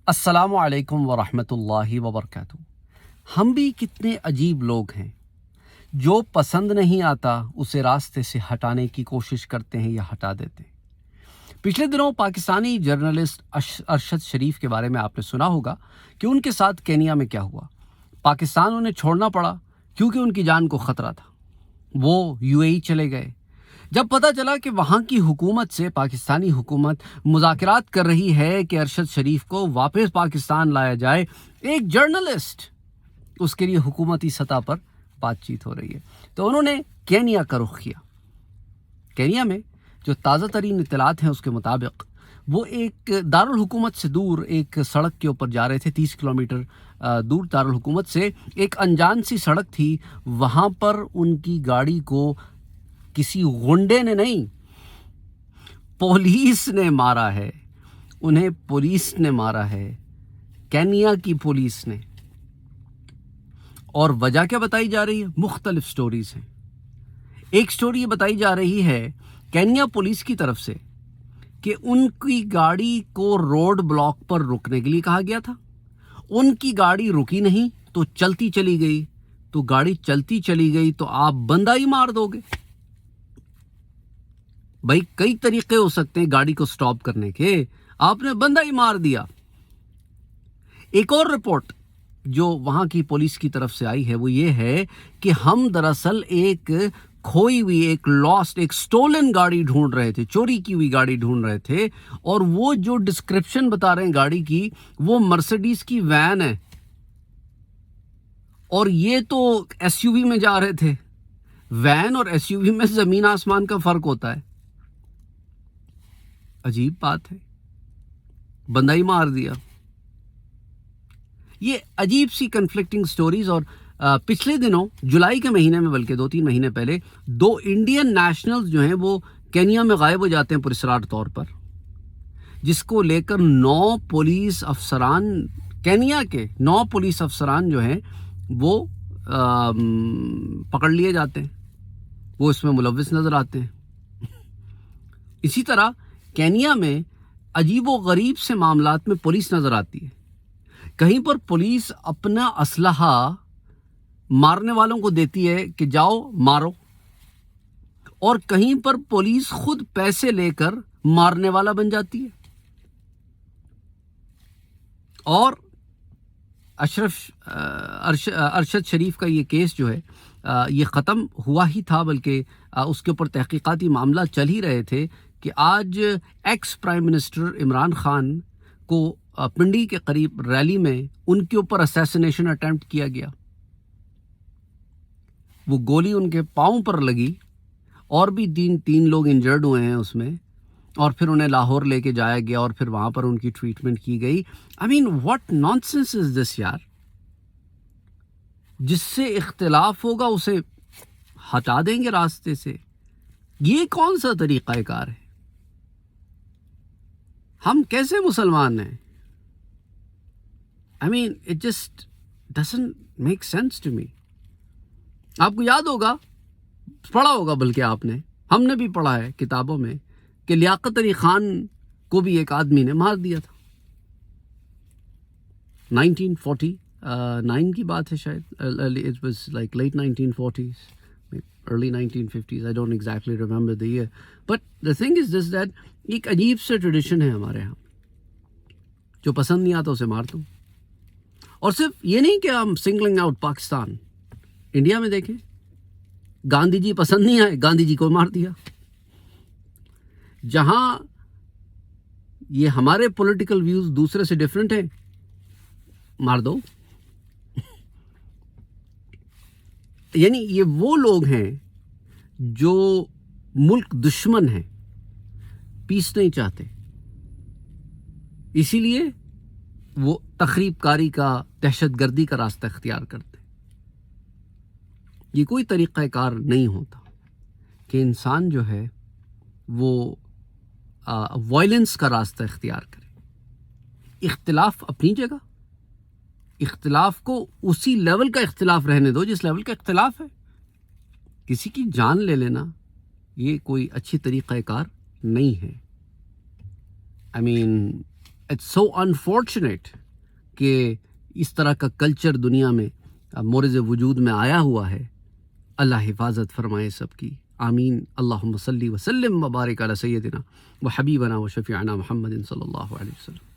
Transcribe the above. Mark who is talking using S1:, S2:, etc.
S1: السلام علیکم ورحمۃ اللہ وبرکاتہ۔ ہم بھی کتنے عجیب لوگ ہیں، جو پسند نہیں آتا اسے راستے سے ہٹانے کی کوشش کرتے ہیں یا ہٹا دیتے ہیں۔ پچھلے دنوں پاکستانی جرنلسٹ ارشد شریف کے بارے میں آپ نے سنا ہوگا کہ ان کے ساتھ کینیا میں کیا ہوا۔ پاکستان انہیں چھوڑنا پڑا کیونکہ ان کی جان کو خطرہ تھا۔ وہ UAE چلے گئے۔ جب پتہ چلا کہ وہاں کی حکومت سے پاکستانی حکومت مذاکرات کر رہی ہے کہ ارشد شریف کو واپس پاکستان لایا جائے، ایک جرنلسٹ، اس کے لیے حکومتی سطح پر بات چیت ہو رہی ہے، تو انہوں نے کینیا کا رخ کیا۔ کینیا میں جو تازہ ترین اطلاعات ہیں اس کے مطابق وہ ایک دارالحکومت سے دور ایک سڑک کے اوپر جا رہے تھے، 30 کلومیٹر دور دارالحکومت سے ایک انجان سی سڑک تھی، وہاں پر ان کی گاڑی کو کسی غنڈے نے نہیں، پولیس نے مارا ہے۔ انہیں پولیس نے مارا ہے، کینیا کی پولیس نے۔ اور وجہ کیا بتائی جا رہی ہے؟ مختلف سٹوریز ہیں۔ ایک سٹوری یہ بتائی جا رہی ہے کینیا پولیس کی طرف سے کہ ان کی گاڑی کو روڈ بلاک پر رکنے کے لیے کہا گیا تھا، ان کی گاڑی رکی نہیں تو چلتی چلی گئی، تو گاڑی چلتی چلی گئی تو آپ بندہ ہی مار دو گے۔ بھائی کئی طریقے ہو سکتے ہیں گاڑی کو سٹاپ کرنے کے، آپ نے بندہ ہی مار دیا۔ ایک اور رپورٹ جو وہاں کی پولیس کی طرف سے آئی ہے وہ یہ ہے کہ ہم دراصل ایک کھوئی ہوئی، ایک لاسٹ، ایک سٹولن گاڑی ڈھونڈ رہے تھے، چوری کی ہوئی گاڑی ڈھونڈ رہے تھے، اور وہ جو ڈسکرپشن بتا رہے ہیں گاڑی کی وہ مرسیڈیز کی وین ہے، اور یہ تو SUV میں جا رہے تھے۔ وین اور SUV میں زمین آسمان کا فرق ہوتا ہے۔ عجیب بات ہے، بندہ ہی مار دیا۔ یہ عجیب سی کنفلکٹنگ سٹوریز۔ اور پچھلے دنوں جولائی کے مہینے میں، بلکہ 2-3 مہینے پہلے، 2 انڈین نیشنلز جو ہیں وہ کینیا میں غائب ہو جاتے ہیں پراسرار طور پر، جس کو لے کر 9 پولیس افسران، کینیا کے 9 پولیس افسران جو ہیں وہ پکڑ لیے جاتے ہیں، وہ اس میں ملوث نظر آتے ہیں۔ اسی طرح کینیا میں عجیب و غریب سے معاملات میں پولیس نظر آتی ہے۔ کہیں پر پولیس اپنا اسلحہ مارنے والوں کو دیتی ہے کہ جاؤ مارو، اور کہیں پر پولیس خود پیسے لے کر مارنے والا بن جاتی ہے۔ اور ارشد شریف کا یہ کیس جو ہے یہ ختم ہوا ہی تھا، بلکہ اس کے اوپر تحقیقاتی معاملہ چل ہی رہے تھے کہ آج ex prime minister Imran Khan کو پنڈی کے قریب ریلی میں ان کے اوپر اسیسینیشن اٹیمپٹ کیا گیا۔ وہ گولی ان کے پاؤں پر لگی، اور بھی 3 لوگ انجرڈ ہوئے ہیں اس میں، اور پھر انہیں لاہور لے کے جایا گیا اور پھر وہاں پر ان کی ٹریٹمنٹ کی گئی۔ what nonsense is this یار؟ جس سے اختلاف ہوگا اسے ہٹا دیں گے راستے سے، یہ کون سا طریقہ کار ہے؟ ہم کیسے مسلمان ہیں؟ it just doesn't make sense to me۔ آپ کو یاد ہوگا، پڑھا ہوگا، بلکہ آپ نے، ہم نے بھی پڑھا ہے کتابوں میں کہ لیاقت علی خان کو بھی ایک آدمی نے مار دیا تھا۔ 1949 کی بات ہے شاید، it was like late 1940s, early 1950s, I don't exactly remember the year, but the thing is this that ایک عجیب سے ٹریڈیشن ہے ہمارے ہاں، جو پسند نہیں آتا اسے مار دو۔ اور صرف یہ نہیں کہ ہم سنگلنگ آؤٹ پاکستان، انڈیا میں دیکھیں، گاندھی جی پسند نہیں آئے، گاندھی جی کو مار دیا۔ جہاں یہ ہمارے پولیٹیکل ویوز دوسرے سے ڈیفرنٹ ہیں، مار دو۔ یعنی یہ وہ لوگ ہیں جو ملک دشمن ہیں، پیس نہیں چاہتے، اسی لیے وہ تخریب کاری کا، دہشت گردی کا راستہ اختیار کرتے ہیں۔ یہ کوئی طریقہ کار نہیں ہوتا کہ انسان جو ہے وہ وائلنس کا راستہ اختیار کرے۔ اختلاف اپنی جگہ، اختلاف کو اسی لیول کا اختلاف رہنے دو جس لیول کا اختلاف ہے۔ کسی کی جان لے لینا یہ کوئی اچھی طریقہ کار نہیں ہے۔ اٹس سو انفارچونیٹ کہ اس طرح کا کلچر دنیا میں مورد وجود میں آیا ہوا ہے. اللہ حفاظت فرمائے سب کی. آمین. اللہم صلی وسلم وبارک علی سیدنا و حبیبنا و شفیعنا محمد صلی اللہ علیہ وسلم.